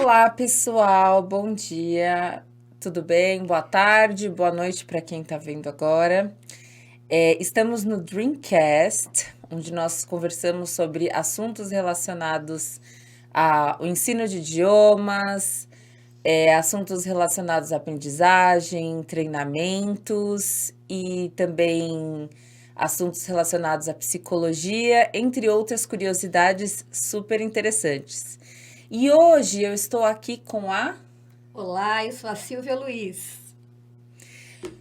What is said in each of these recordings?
Olá, pessoal, bom dia, tudo bem? Boa tarde, boa noite para quem está vendo agora. Estamos no Dreamcast, onde nós conversamos sobre assuntos relacionados ao ensino de idiomas, assuntos relacionados à aprendizagem, treinamentos e também assuntos relacionados à psicologia, entre outras curiosidades super interessantes. E hoje eu estou aqui com a Olá, eu sou a Silvia Luiz.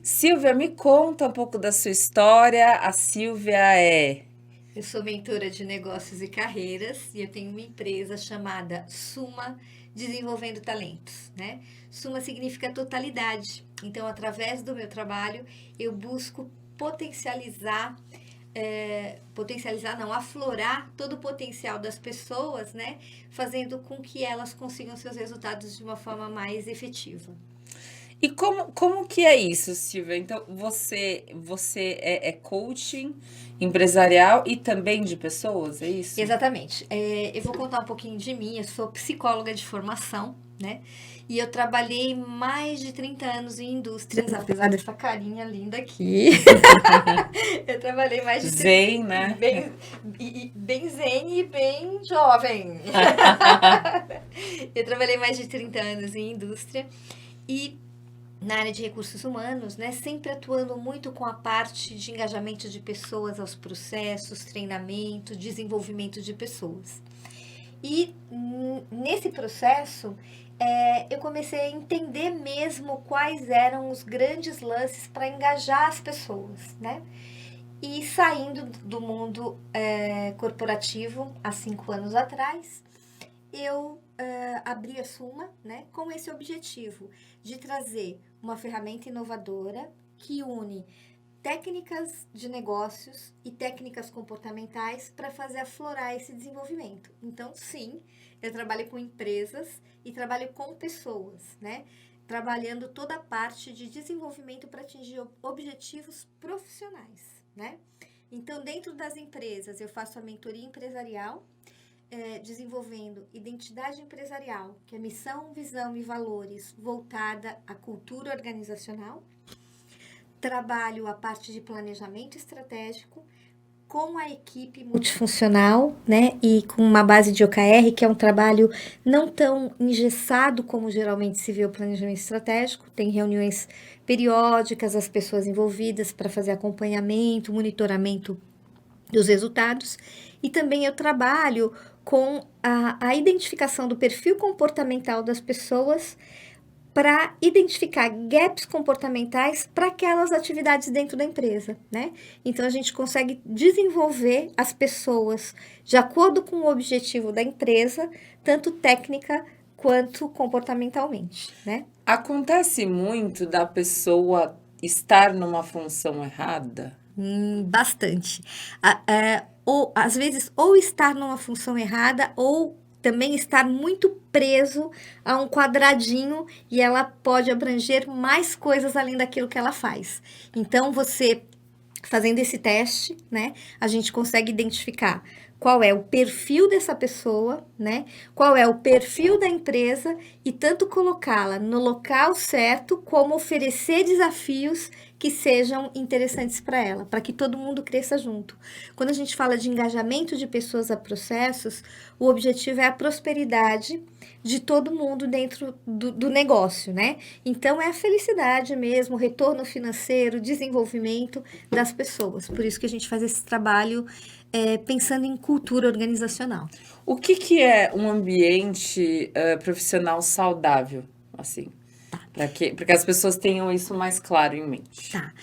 Silvia. Me conta um pouco da sua história. A Silvia é Eu sou mentora de negócios e carreiras e eu tenho uma empresa chamada Suma Desenvolvendo Talentos, né? Suma significa totalidade. Então, através do meu trabalho, eu busco aflorar todo o potencial das pessoas, né? Fazendo com que elas consigam seus resultados de uma forma mais efetiva. E como que é isso, Silvia? Então, você é coaching empresarial e também de pessoas, é isso? Exatamente. Eu vou contar um pouquinho de mim. Eu sou psicóloga de formação, né? E eu trabalhei mais de 30 anos em indústrias, apesar dessa carinha linda aqui. Eu trabalhei mais de 30 Zen, né? bem zen e bem jovem. Eu trabalhei mais de 30 anos em indústria e na área de recursos humanos, né, sempre atuando muito com a parte de engajamento de pessoas aos processos, treinamento, desenvolvimento de pessoas. E nesse processo, eu comecei a entender mesmo quais eram os grandes lances para engajar as pessoas, né? E saindo do mundo corporativo há 5 anos atrás, eu abri a Suma, né, com esse objetivo de trazer uma ferramenta inovadora que une técnicas de negócios e técnicas comportamentais para fazer aflorar esse desenvolvimento. Então, sim, eu trabalho com empresas e trabalho com pessoas, né, trabalhando toda a parte de desenvolvimento para atingir objetivos profissionais, né? Então, dentro das empresas, eu faço a mentoria empresarial, desenvolvendo identidade empresarial, que é missão, visão e valores voltada à cultura organizacional. Trabalho a parte de planejamento estratégico com a equipe multifuncional, né, e com uma base de OKR, que é um trabalho não tão engessado como geralmente se vê o planejamento estratégico. Tem reuniões periódicas, as pessoas envolvidas para fazer acompanhamento, monitoramento dos resultados. E também eu trabalho com a identificação do perfil comportamental das pessoas para identificar gaps comportamentais para aquelas atividades dentro da empresa, né? Então, a gente consegue desenvolver as pessoas de acordo com o objetivo da empresa, tanto técnica quanto comportamentalmente, né? Acontece muito da pessoa estar numa função errada? Bastante. Ou, às vezes, ou estar numa função errada, ou também estar muito preso a um quadradinho e ela pode abranger mais coisas além daquilo que ela faz. Então, você fazendo esse teste, né, a gente consegue identificar qual é o perfil dessa pessoa, né, qual é o perfil da empresa e tanto colocá-la no local certo, como oferecer desafios que sejam interessantes para ela, para que todo mundo cresça junto. Quando a gente fala de engajamento de pessoas a processos, o objetivo é a prosperidade de todo mundo dentro do negócio, né? Então, é a felicidade mesmo, o retorno financeiro, desenvolvimento das pessoas. Por isso que a gente faz esse trabalho pensando em cultura organizacional. O que é um ambiente profissional saudável, assim? Para que as pessoas tenham isso mais claro em mente. Tá.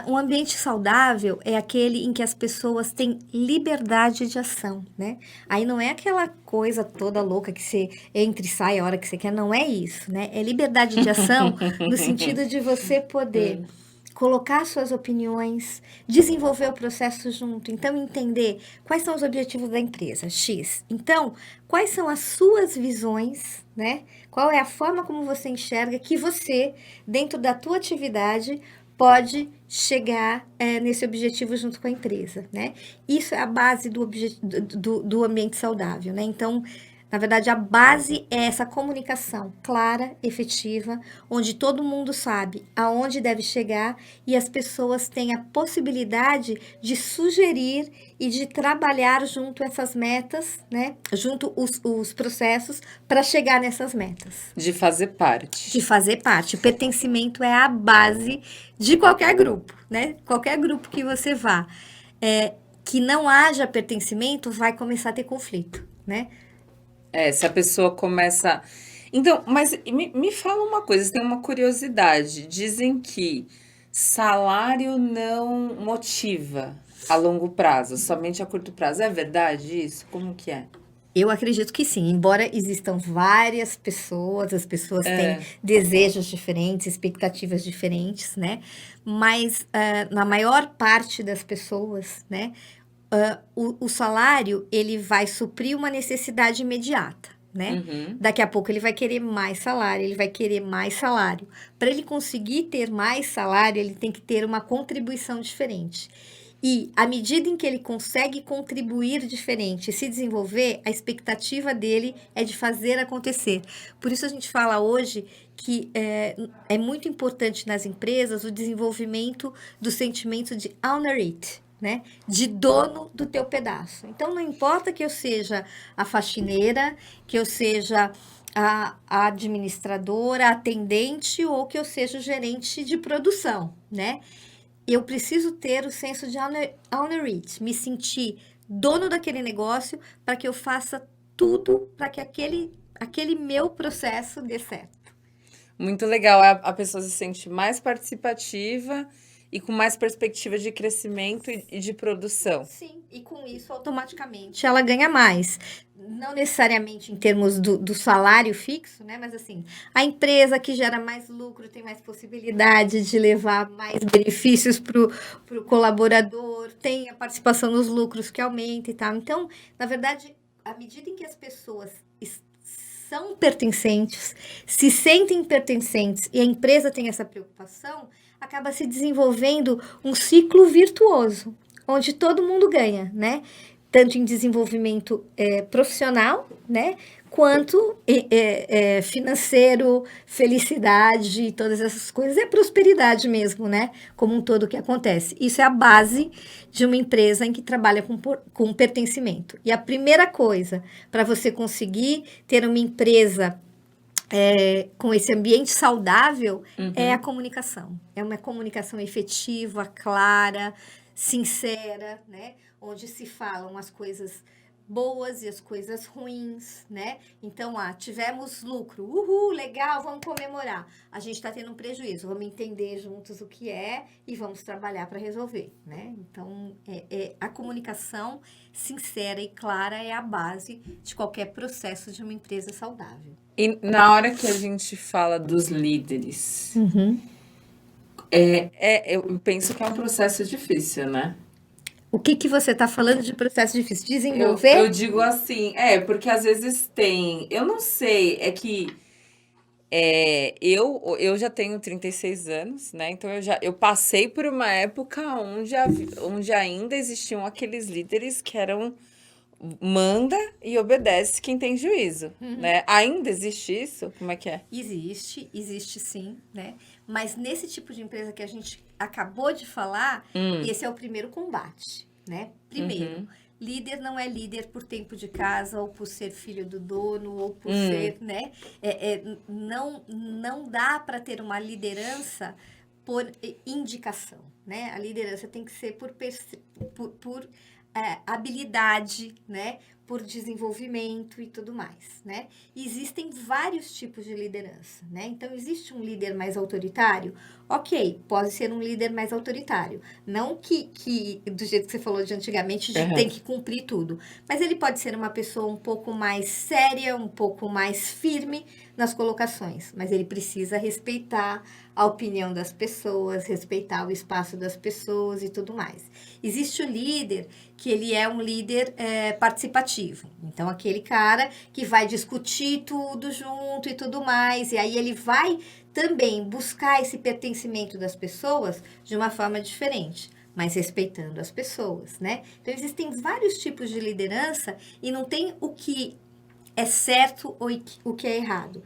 Um ambiente saudável é aquele em que as pessoas têm liberdade de ação, né? Aí não é aquela coisa toda louca que você entra e sai a hora que você quer, não é isso, né? É liberdade de ação no sentido de você poder colocar suas opiniões, desenvolver o processo junto, então entender quais são os objetivos da empresa, X. Então, quais são as suas visões, né? Qual é a forma como você enxerga que você, dentro da tua atividade, pode chegar nesse objetivo junto com a empresa, né? Isso é a base do ambiente saudável, né? Então, Na verdade, a base é essa comunicação clara, efetiva, onde todo mundo sabe aonde deve chegar e as pessoas têm a possibilidade de sugerir e de trabalhar junto essas metas, né? Junto os processos para chegar nessas metas. De fazer parte. De fazer parte. O pertencimento é a base de qualquer grupo, né? Qualquer grupo que você vá. Que não haja pertencimento, vai começar a ter conflito, né? Se a pessoa começa. Então, mas me fala uma coisa, tem uma curiosidade. Dizem que salário não motiva a longo prazo, somente a curto prazo. É verdade isso? Como que é? Eu acredito que sim, embora existam várias pessoas, as pessoas têm desejos diferentes, expectativas diferentes, né? Mas na maior parte das pessoas, né? O salário, ele vai suprir uma necessidade imediata, né? Daqui a pouco ele vai querer mais salário, ele vai querer mais salário. Para ele conseguir ter mais salário, ele tem que ter uma contribuição diferente. E à medida em que ele consegue contribuir diferente e se desenvolver, a expectativa dele é de fazer acontecer. Por isso a gente fala hoje que é muito importante nas empresas o desenvolvimento do sentimento de owner it, né? De dono do teu pedaço. Então, não importa que eu seja a faxineira, que eu seja a administradora, a atendente ou que eu seja o gerente de produção, né? Eu preciso ter o senso de owner it, me sentir dono daquele negócio para que eu faça tudo para que aquele meu processo dê certo. Muito legal, a pessoa se sente mais participativa e com mais perspectiva de crescimento e de produção. Sim, e com isso, automaticamente, ela ganha mais. Não necessariamente em termos do salário fixo, né? Mas assim, a empresa que gera mais lucro tem mais possibilidade de levar mais benefícios para o colaborador, tem a participação nos lucros que aumenta e tal. Então, na verdade, à medida em que as pessoas são pertencentes, se sentem pertencentes e a empresa tem essa preocupação, acaba se desenvolvendo um ciclo virtuoso, onde todo mundo ganha, né? Tanto em desenvolvimento profissional, né? Quanto financeiro, felicidade, todas essas coisas. É prosperidade mesmo, né? Como um todo que acontece. Isso é a base de uma empresa em que trabalha com pertencimento. E a primeira coisa para você conseguir ter uma empresa com esse ambiente saudável é a comunicação. É uma comunicação efetiva, clara, sincera, né? Onde se falam as coisas boas e as coisas ruins, né? Então, tivemos lucro, uhul, legal, vamos comemorar. A gente está tendo um prejuízo, vamos entender juntos o que é e vamos trabalhar para resolver, né? Então, a comunicação sincera e clara é a base de qualquer processo de uma empresa saudável. E na hora que a gente fala dos líderes, eu penso que é um processo difícil, né? O que você está falando de processo difícil? Desenvolver? Eu digo assim, porque às vezes tem, eu não sei, é que eu já tenho 36 anos, né? Então eu passei por uma época onde ainda existiam aqueles líderes que eram manda e obedece quem tem juízo, né? Ainda existe isso? Como é que é? Existe sim, né? Mas nesse tipo de empresa que a gente acabou de falar, esse é o primeiro combate, né? Primeiro, líder não é líder por tempo de casa, ou por ser filho do dono, ou por ser, né? Não dá para ter uma liderança por indicação, né? A liderança tem que ser por habilidade, né? Por desenvolvimento e tudo mais, né? E existem vários tipos de liderança, né? Então, existe um líder mais autoritário? Ok, pode ser um líder mais autoritário. Não que do jeito que você falou de antigamente, tem que cumprir tudo. Mas ele pode ser uma pessoa um pouco mais séria, um pouco mais firme nas colocações. Mas ele precisa respeitar a opinião das pessoas, respeitar o espaço das pessoas e tudo mais. Existe o líder que ele é um líder participativo. Então, aquele cara que vai discutir tudo junto e tudo mais. E aí ele vai também buscar esse pertencimento das pessoas de uma forma diferente, mas respeitando as pessoas, né? Então, existem vários tipos de liderança e não tem o que é certo ou o que é errado.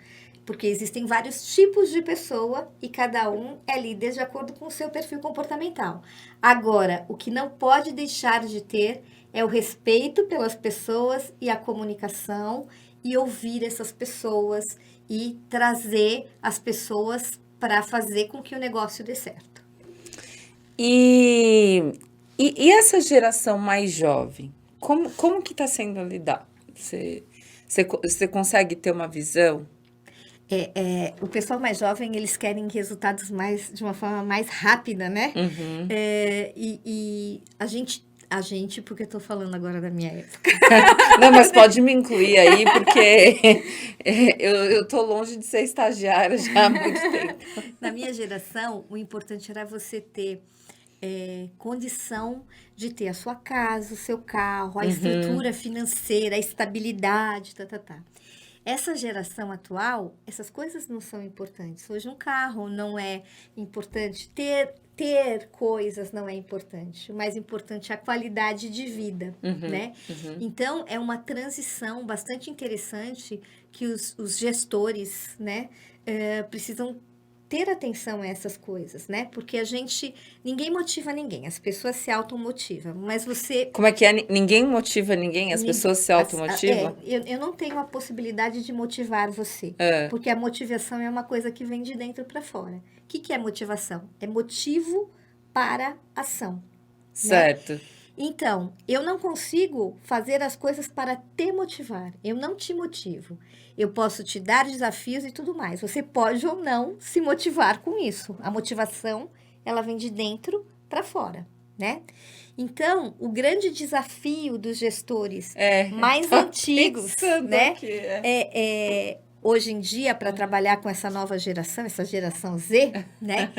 Porque existem vários tipos de pessoa e cada um é líder de acordo com o seu perfil comportamental. Agora, o que não pode deixar de ter é o respeito pelas pessoas e a comunicação e ouvir essas pessoas e trazer as pessoas para fazer com que o negócio dê certo. E essa geração mais jovem, como que está sendo lidar? Você consegue ter uma visão? O pessoal mais jovem, eles querem resultados de uma forma mais rápida, né? Uhum. E a gente, porque eu tô falando agora da minha época. Não, mas pode me incluir aí, porque eu tô longe de ser estagiária já há muito tempo. Na minha geração, o importante era você ter condição de ter a sua casa, o seu carro, a estrutura financeira, a estabilidade, tá. Essa geração atual, essas coisas não são importantes. Hoje um carro não é importante, ter coisas não é importante. O mais importante é a qualidade de vida, né? Então, é uma transição bastante interessante que os gestores, né, precisam ter atenção a essas coisas, né? Porque ninguém motiva ninguém, as pessoas se automotivam, mas você... Como é que é? Ninguém motiva ninguém? As pessoas se automotivam? Eu não tenho a possibilidade de motivar você, porque a motivação é uma coisa que vem de dentro para fora. O que é motivação? É motivo para ação. Certo. Né? Então, eu não consigo fazer as coisas para te motivar. Eu não te motivo. Eu posso te dar desafios e tudo mais. Você pode ou não se motivar com isso. A motivação, ela vem de dentro para fora, né? Então, o grande desafio dos gestores mais antigos, né? Hoje em dia, para trabalhar com essa nova geração, essa geração Z, né?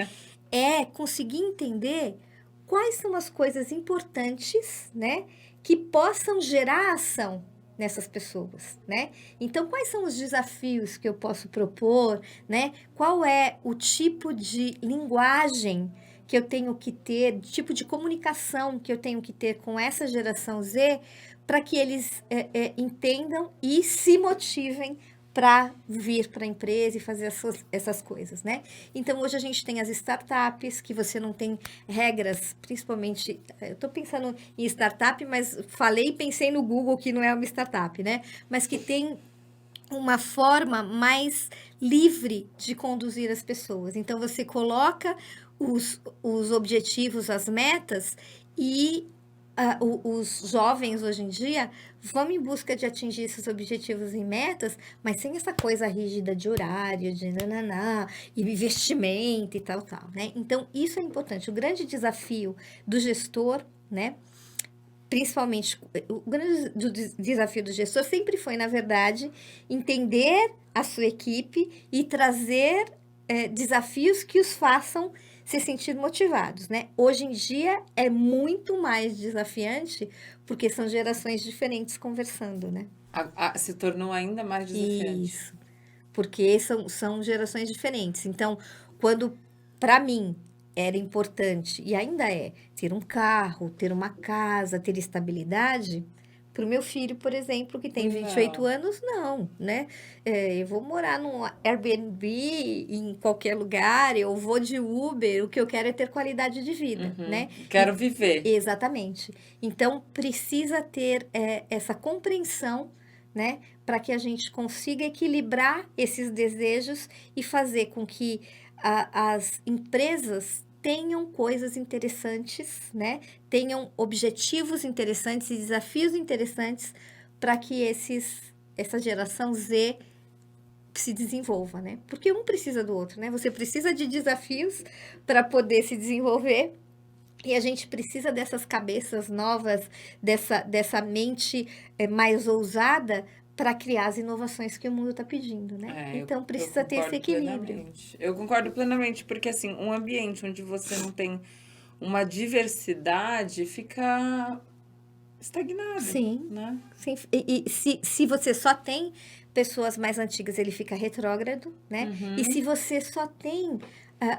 É conseguir entender quais são as coisas importantes, né? Que possam gerar ação nessas pessoas, né? Então, quais são os desafios que eu posso propor, né? Qual é o tipo de linguagem que eu tenho que ter, tipo de comunicação que eu tenho que ter com essa geração Z, para que eles entendam e se motivem para vir para a empresa e fazer essas coisas, né? Então, hoje a gente tem as startups, que você não tem regras, principalmente... Eu estou pensando em startup, mas falei e pensei no Google, que não é uma startup, né? Mas que tem uma forma mais livre de conduzir as pessoas. Então, você coloca os objetivos, as metas, e os jovens hoje em dia vão em busca de atingir esses objetivos e metas, mas sem essa coisa rígida de horário, de nananá, e investimento e tal, né? Então, isso é importante. O grande desafio do gestor, né? Principalmente, o grande desafio do gestor sempre foi, na verdade, entender a sua equipe e trazer desafios que os façam se sentir motivados, né? Hoje em dia é muito mais desafiante, porque são gerações diferentes conversando, né? Se tornou ainda mais desafiante. Isso, porque são gerações diferentes. Então, quando, para mim, era importante, e ainda é, ter um carro, ter uma casa, ter estabilidade... Para o meu filho, por exemplo, que tem 28 anos, não, né? Eu vou morar num Airbnb em qualquer lugar, eu vou de Uber, o que eu quero é ter qualidade de vida, né? Quero viver. Exatamente. Então, precisa ter essa compreensão, né? Para que a gente consiga equilibrar esses desejos e fazer com que as empresas tenham coisas interessantes, né? Tenham objetivos interessantes e desafios interessantes para que essa geração Z se desenvolva, né? Porque um precisa do outro, né? Você precisa de desafios para poder se desenvolver e a gente precisa dessas cabeças novas, dessa mente mais ousada para criar as inovações que o mundo está pedindo, né? Então, precisa ter esse equilíbrio. Eu concordo plenamente, porque assim, um ambiente onde você não tem uma diversidade fica estagnado. Sim, né? Sim. E se você só tem pessoas mais antigas, ele fica retrógrado, né? E se você só tem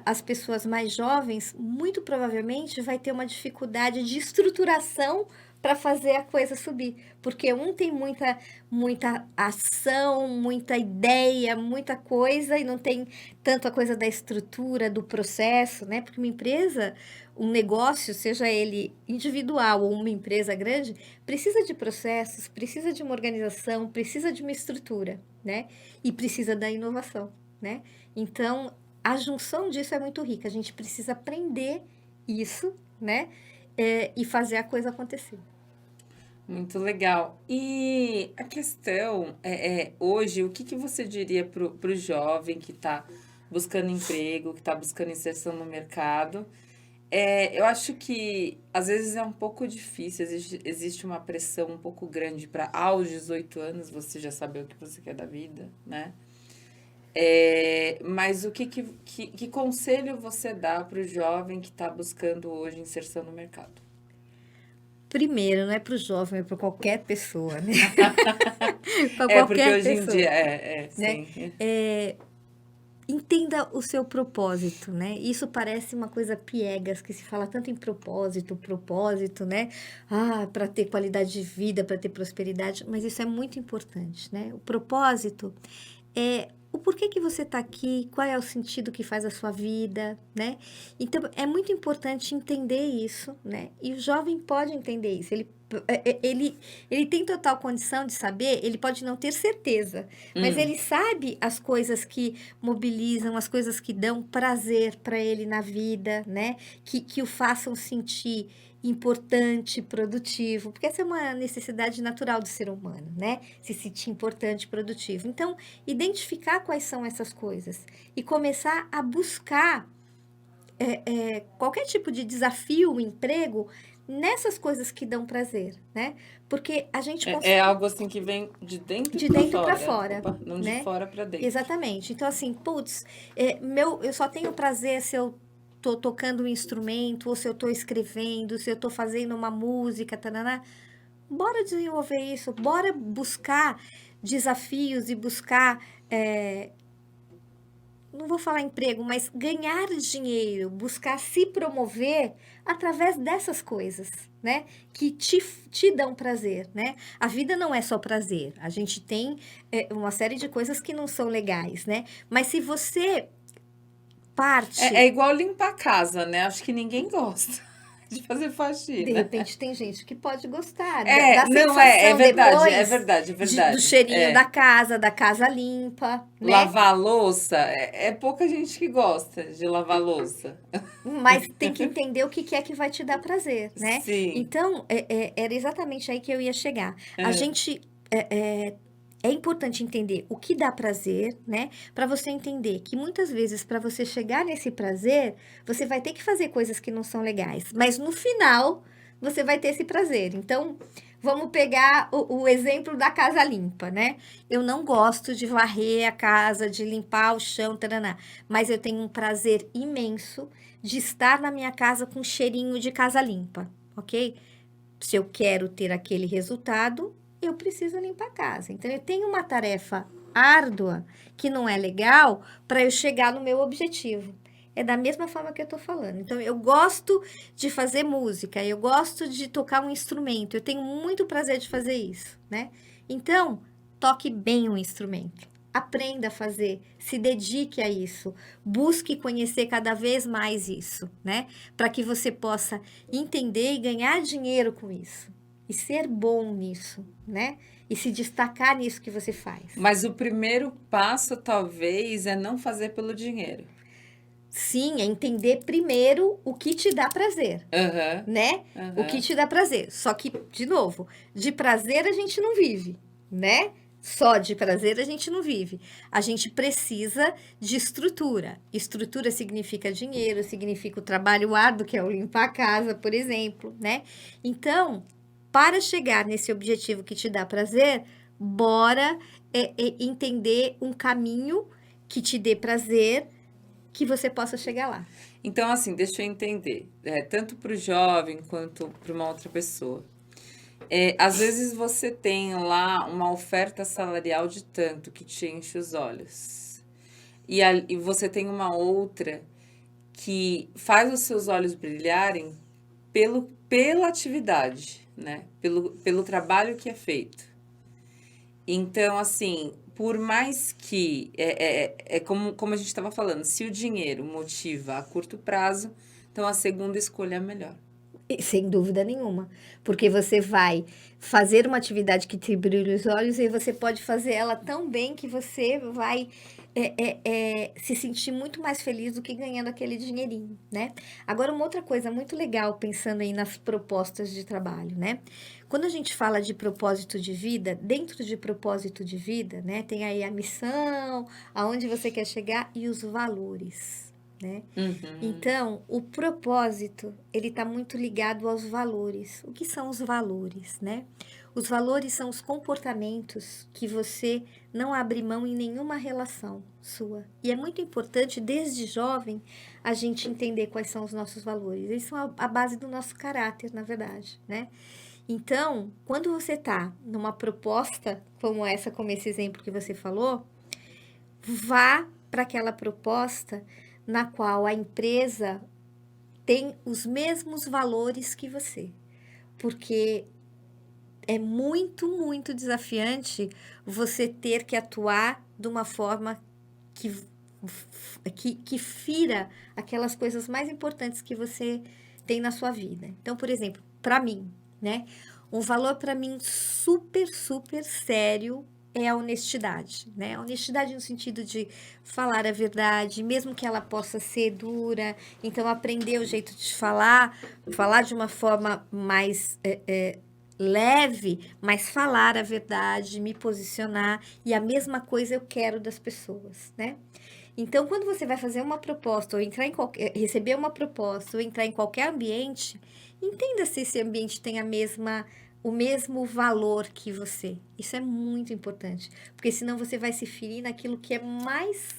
as pessoas mais jovens, muito provavelmente vai ter uma dificuldade de estruturação para fazer a coisa subir. Porque um tem muita ação, muita ideia, muita coisa, e não tem tanto a coisa da estrutura, do processo, né? Porque uma empresa, um negócio, seja ele individual ou uma empresa grande, precisa de processos, precisa de uma organização, precisa de uma estrutura, né? E precisa da inovação, né? Então, a junção disso é muito rica. A gente precisa aprender isso, né? E fazer a coisa acontecer. Muito legal. E a questão hoje, o que você diria para o jovem que está buscando emprego, que está buscando inserção no mercado? Eu acho que às vezes é um pouco difícil, existe uma pressão um pouco grande para aos 18 anos você já saber o que você quer da vida, né? Mas que conselho você dá para o jovem que está buscando hoje inserção no mercado? Primeiro, não é para o jovem, é para qualquer pessoa, né? Para Porque qualquer hoje em pessoa, dia, né? sim. Entenda o seu propósito, né? Isso parece uma coisa piegas, que se fala tanto em propósito, né? Para ter qualidade de vida, para ter prosperidade, mas isso é muito importante, né? O propósito é o porquê que você está aqui, qual é o sentido que faz a sua vida, né? Então, é muito importante entender isso, né? E o jovem pode entender isso. Ele tem total condição de saber, ele pode não ter certeza, mas ele sabe as coisas que mobilizam, as coisas que dão prazer para ele na vida, né? Que o façam sentir importante, produtivo, porque essa é uma necessidade natural do ser humano, né? Se sentir importante, produtivo. Então, identificar quais são essas coisas e começar a buscar qualquer tipo de desafio, emprego, nessas coisas que dão prazer, né? Porque a gente É algo assim que vem de dentro de para dentro para fora. fora, Opa, não de né? fora para dentro. Exatamente. Então, assim, putz, eu só tenho prazer se eu tô tocando um instrumento, ou se eu tô escrevendo, se eu tô fazendo uma música, tananá. Bora desenvolver isso, bora buscar desafios e buscar, não vou falar emprego, mas ganhar dinheiro, buscar se promover através dessas coisas, né? Que te dão prazer, né? A vida não é só prazer. A gente tem uma série de coisas que não são legais, né? Mas se você parte... É igual limpar a casa, né? Acho que ninguém gosta de fazer De faxina. repente tem gente que pode gostar da Não, sensação verdade, é depois verdade, é do verdade. cheirinho da casa limpa, né? Lavar a louça, é pouca gente que gosta de lavar a louça. Mas tem que entender o que é que vai te dar prazer, né? Sim. Então, era exatamente aí que eu ia chegar. A gente... É importante entender o que dá prazer, né? Para você entender que muitas vezes, para você chegar nesse prazer, você vai ter que fazer coisas que não são legais. Mas no final, você vai ter esse prazer. Então, vamos pegar o exemplo da casa limpa, né? Eu não gosto de varrer a casa, de limpar o chão, taraná, mas eu tenho um prazer imenso de estar na minha casa com cheirinho de casa limpa, ok? Se eu quero ter aquele resultado, eu preciso limpar a casa. Então, eu tenho uma tarefa árdua que não é legal para eu chegar no meu objetivo. É da mesma forma que eu estou falando. Então, eu gosto de fazer música, eu gosto de tocar um instrumento, eu tenho muito prazer de fazer isso, né? Então, toque bem um instrumento. Aprenda a fazer, se dedique a isso, busque conhecer cada vez mais isso, né? Para que você possa entender e ganhar dinheiro com isso. E ser bom nisso, né? E se destacar nisso que você faz. Mas o primeiro passo, talvez, é não fazer pelo dinheiro. Sim, é entender primeiro o que te dá prazer, né? O que te dá prazer. Só que, de novo, de prazer a gente não vive, né? Só de prazer a gente não vive. A gente precisa de estrutura. Estrutura significa dinheiro, significa o trabalho árduo, que é o limpar a casa, por exemplo, né? Então, para chegar nesse objetivo que te dá prazer, bora entender um caminho que te dê prazer, que você possa chegar lá. Então, assim, deixa eu entender. Tanto para o jovem quanto para uma outra pessoa. Às vezes você tem lá uma oferta salarial de tanto que te enche os olhos. E você tem uma outra que faz os seus olhos brilharem pela atividade. né? Pelo trabalho que é feito. Então, assim, por mais que... É como a gente estava falando, se o dinheiro motiva a curto prazo, então a segunda escolha é melhor. Sem dúvida nenhuma, porque você vai fazer uma atividade que te brilha os olhos e você pode fazer ela tão bem que você vai se sentir muito mais feliz do que ganhando aquele dinheirinho, né? Agora, uma outra coisa muito legal, pensando aí nas propostas de trabalho, né? Quando a gente fala de propósito de vida, dentro de propósito de vida, né, tem aí a missão, aonde você quer chegar e os valores, né? Então, o propósito, ele está muito ligado aos valores. O que são os valores, né? Os valores são os comportamentos que você não abre mão em nenhuma relação sua. E é muito importante, desde jovem, a gente entender quais são os nossos valores. Eles são a base do nosso caráter, na verdade, né? Então, quando você está numa proposta como essa, como esse exemplo que você falou, vá para aquela proposta na qual a empresa tem os mesmos valores que você. Porque é muito, muito desafiante você ter que atuar de uma forma que fira aquelas coisas mais importantes que você tem na sua vida. Então, por exemplo, para mim, né? Um valor para mim super, super sério é a honestidade, né? A honestidade no sentido de falar a verdade, mesmo que ela possa ser dura. Então, aprender o jeito de falar de uma forma mais leve, mas falar a verdade, me posicionar. E a mesma coisa eu quero das pessoas, né? Então, quando você vai fazer uma proposta, ou entrar receber uma proposta, ou entrar em qualquer ambiente, entenda se esse ambiente tem o mesmo valor que você. Isso é muito importante, porque senão você vai se ferir naquilo que é mais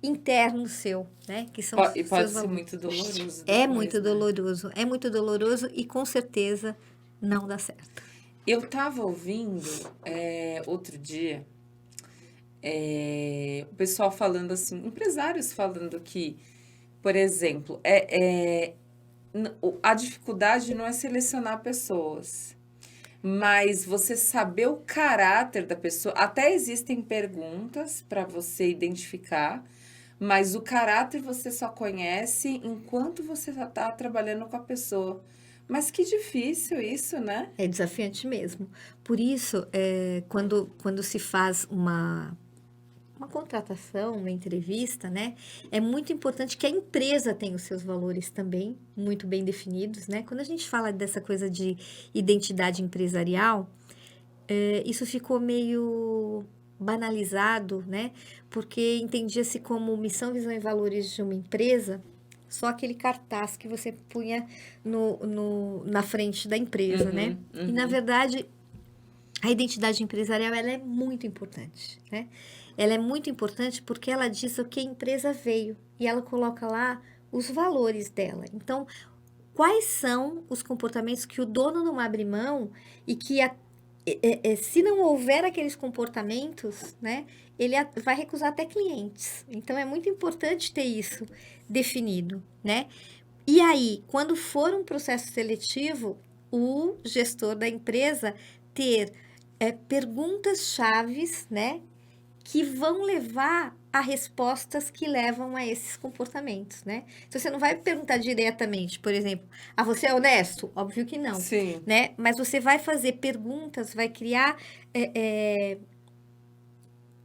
interno seu, né? Que são os E seus pode ser valores. muito doloroso É depois, muito né? doloroso, é muito doloroso e com certeza não dá certo. Eu tava ouvindo outro dia o pessoal falando assim, empresários falando que, por exemplo, a dificuldade não é selecionar pessoas, mas você saber o caráter da pessoa. Até existem perguntas para você identificar, mas o caráter você só conhece enquanto você está trabalhando com a pessoa. Mas que difícil isso, né? É desafiante mesmo. Por isso, quando se faz uma contratação, uma entrevista, né? É muito importante que a empresa tenha os seus valores também muito bem definidos, né? Quando a gente fala dessa coisa de identidade empresarial, isso ficou meio banalizado, né? Porque entendia-se como missão, visão e valores de uma empresa só aquele cartaz que você punha na frente da empresa, né? E, na verdade, a identidade empresarial, ela é muito importante, né? Ela é muito importante porque ela diz o que a empresa veio e ela coloca lá os valores dela. Então, quais são os comportamentos que o dono não abre mão e que, se não houver aqueles comportamentos, né, ele vai recusar até clientes. Então, é muito importante ter isso definido, né? E aí, quando for um processo seletivo, o gestor da empresa ter perguntas chaves, né, que vão levar a respostas que levam a esses comportamentos, né? Então, você não vai perguntar diretamente, por exemplo, você é honesto? Óbvio que não, Sim. né? Mas você vai fazer perguntas, vai criar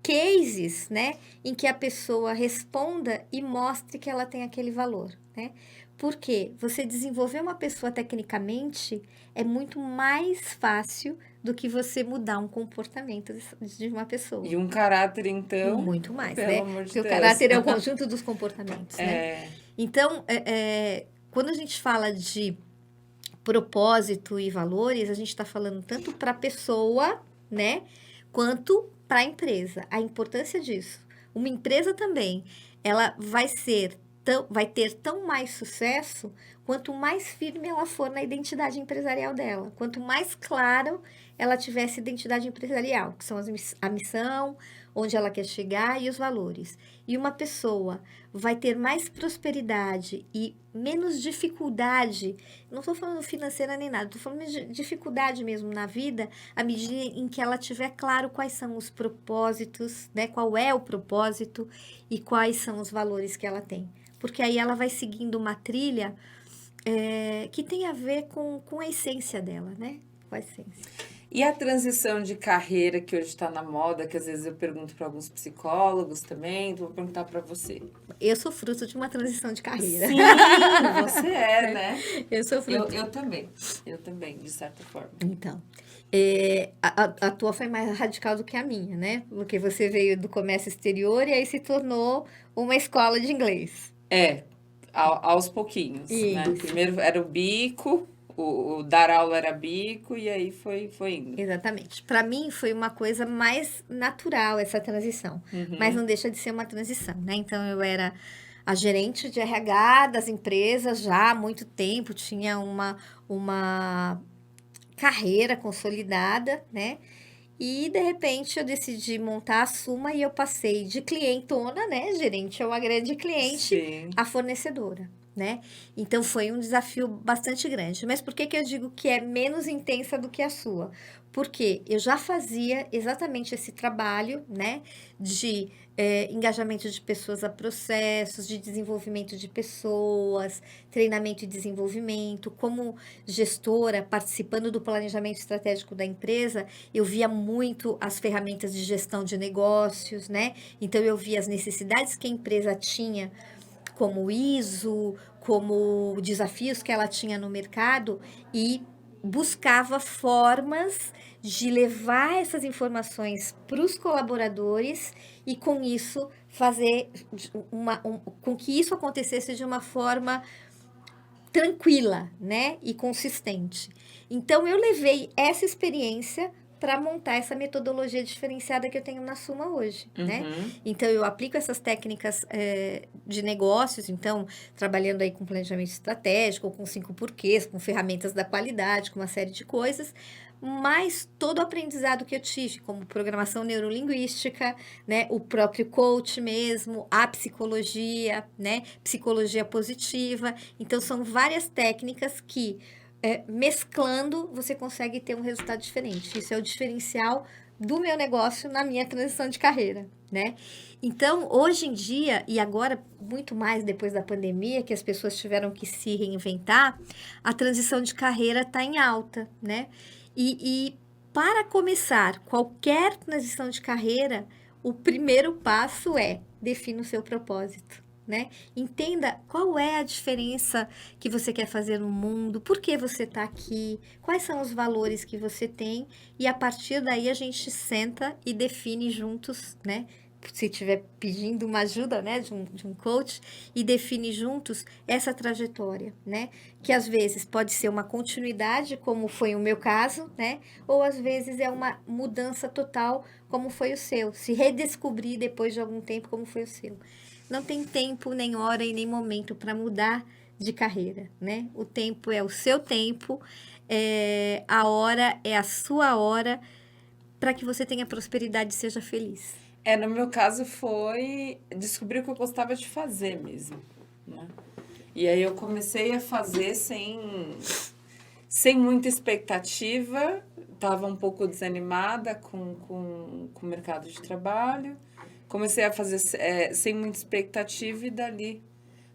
cases, né, em que a pessoa responda e mostre que ela tem aquele valor, né? Porque você desenvolver uma pessoa tecnicamente é muito mais fácil do que você mudar um comportamento de uma pessoa. E um caráter, então, Muito mais, pelo né? amor de Porque o Deus. caráter é o conjunto dos comportamentos, né? Então, quando a gente fala de propósito e valores, a gente está falando tanto para a pessoa, né, quanto para a empresa. A importância disso. Uma empresa também, ela vai ter tão mais sucesso quanto mais firme ela for na identidade empresarial dela. Quanto mais claro ela tivesse identidade empresarial, que são a missão, onde ela quer chegar e os valores. E uma pessoa vai ter mais prosperidade e menos dificuldade, não estou falando financeira nem nada, estou falando de dificuldade mesmo na vida, à medida em que ela tiver claro quais são os propósitos, né? Qual é o propósito e quais são os valores que ela tem. Porque aí ela vai seguindo uma trilha que tem a ver com a essência dela, né? Com a essência. E a transição de carreira que hoje está na moda, que às vezes eu pergunto para alguns psicólogos também, vou perguntar para você. Eu sou fruto de uma transição de carreira. Sim, você é, né? Eu sou fruto. Eu também, de certa forma. Então, a tua foi mais radical do que a minha, né? Porque você veio do comércio exterior e aí se tornou uma escola de inglês. Aos pouquinhos, né? Isso. Primeiro era o bico, o dar aula era bico e aí foi indo. Exatamente. Para mim foi uma coisa mais natural essa transição, mas não deixa de ser uma transição, né? Então eu era a gerente de RH das empresas já há muito tempo, tinha uma carreira consolidada, né? E de repente eu decidi montar a Suma e eu passei de clientona, né? Gerente é uma grande cliente, Sim. a fornecedora, né? Então foi um desafio bastante grande. Mas por que que eu digo que é menos intensa do que a sua? Porque eu já fazia exatamente esse trabalho, né? De engajamento de pessoas a processos, de desenvolvimento de pessoas, treinamento e desenvolvimento. Como gestora, participando do planejamento estratégico da empresa, eu via muito as ferramentas de gestão de negócios, né? Então eu via as necessidades que a empresa tinha, como ISO, como desafios que ela tinha no mercado e buscava formas de levar essas informações para os colaboradores e com isso fazer com que isso acontecesse de uma forma tranquila, né, e consistente. Então eu levei essa experiência para montar essa metodologia diferenciada que eu tenho na Suma hoje, né? Então eu aplico essas técnicas de negócios, então trabalhando aí com planejamento estratégico, com 5 porquês, com ferramentas da qualidade, com uma série de coisas, mas todo o aprendizado que eu tive, como programação neurolinguística, né, o próprio coach mesmo, a psicologia, né, psicologia positiva. Então, são várias técnicas que, mesclando, você consegue ter um resultado diferente. Isso é o diferencial do meu negócio na minha transição de carreira, né? Então, hoje em dia, e agora muito mais depois da pandemia, que as pessoas tiveram que se reinventar, a transição de carreira está em alta, né? E para começar qualquer transição de carreira, o primeiro passo é defina o seu propósito, né? Entenda qual é a diferença que você quer fazer no mundo, por que você está aqui, quais são os valores que você tem, e a partir daí a gente senta e define juntos, né? Se estiver pedindo uma ajuda, né, de um coach, e define juntos essa trajetória, né? Que às vezes pode ser uma continuidade, como foi o meu caso, né? Ou às vezes é uma mudança total, como foi o seu. Se redescobrir depois de algum tempo, como foi o seu. Não tem tempo, nem hora e nem momento para mudar de carreira, né? O tempo é o seu tempo, a hora é a sua hora, para que você tenha prosperidade e seja feliz. No meu caso foi descobrir o que eu gostava de fazer mesmo, né? E aí eu comecei a fazer sem muita expectativa, estava um pouco desanimada com o mercado de trabalho. Comecei a fazer sem muita expectativa e dali,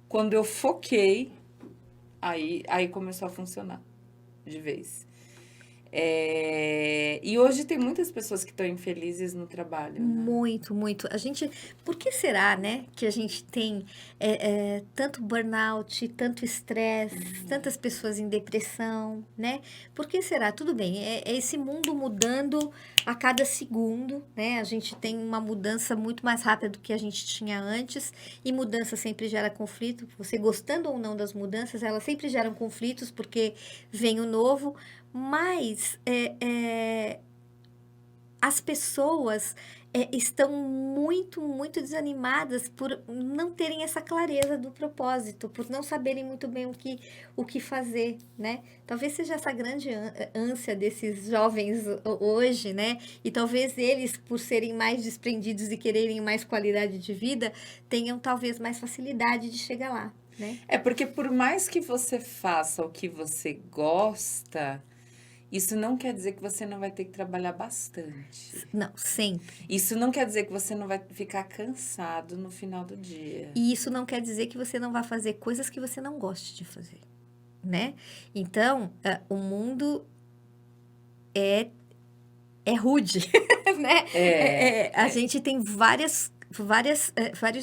quando eu foquei, aí começou a funcionar de vez. E hoje tem muitas pessoas que estão infelizes no trabalho, né? Muito, muito. Por que será, né, que a gente tem tanto burnout, tanto estresse, tantas pessoas em depressão, né? Por que será? Tudo bem, é esse mundo mudando a cada segundo, né? A gente tem uma mudança muito mais rápida do que a gente tinha antes, e mudança sempre gera conflito. Você gostando ou não das mudanças, elas sempre geram conflitos, porque vem o novo, mas as pessoas estão muito, muito desanimadas por não terem essa clareza do propósito, por não saberem muito bem o que fazer, né? Talvez seja essa grande ânsia desses jovens hoje, né? E talvez eles, por serem mais desprendidos e quererem mais qualidade de vida, tenham talvez mais facilidade de chegar lá, né? Porque por mais que você faça o que você gosta, isso não quer dizer que você não vai ter que trabalhar bastante. Não, sempre. Isso não quer dizer que você não vai ficar cansado no final do dia. E isso não quer dizer que você não vai fazer coisas que você não goste de fazer, né? Então, o mundo é rude, né? A gente tem vários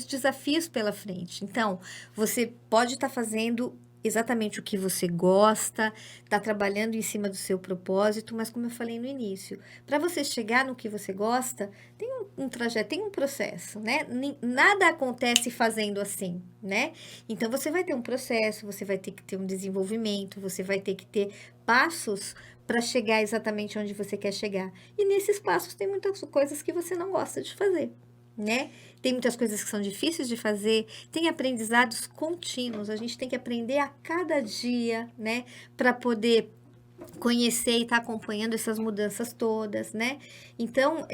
desafios pela frente. Então, você pode estar fazendo exatamente o que você gosta, está trabalhando em cima do seu propósito, mas como eu falei no início, para você chegar no que você gosta, tem um trajeto, tem um processo, né? Nada acontece fazendo assim, né? Então, você vai ter um processo, você vai ter que ter um desenvolvimento, você vai ter que ter passos para chegar exatamente onde você quer chegar. E nesses passos tem muitas coisas que você não gosta de fazer, né? Tem muitas coisas que são difíceis de fazer, tem aprendizados contínuos, a gente tem que aprender a cada dia, né? Para poder conhecer e estar acompanhando essas mudanças todas, né? Então,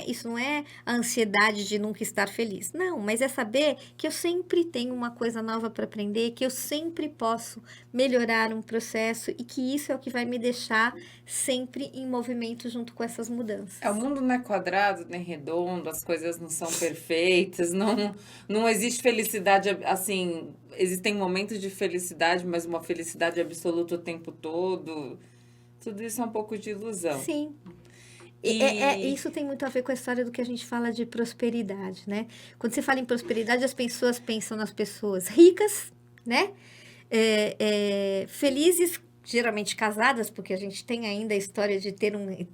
isso não é a ansiedade de nunca estar feliz. Não, mas é saber que eu sempre tenho uma coisa nova para aprender, que eu sempre posso melhorar um processo e que isso é o que vai me deixar sempre em movimento junto com essas mudanças. O mundo não é quadrado nem redondo, as coisas não são perfeitas, não existe felicidade, assim, existem momentos de felicidade, mas uma felicidade absoluta o tempo todo. Tudo isso é um pouco de ilusão. Sim. Isso tem muito a ver com a história do que a gente fala de prosperidade, né? Quando você fala em prosperidade, as pessoas pensam nas pessoas ricas, né? Felizes, geralmente casadas, porque a gente tem ainda a história de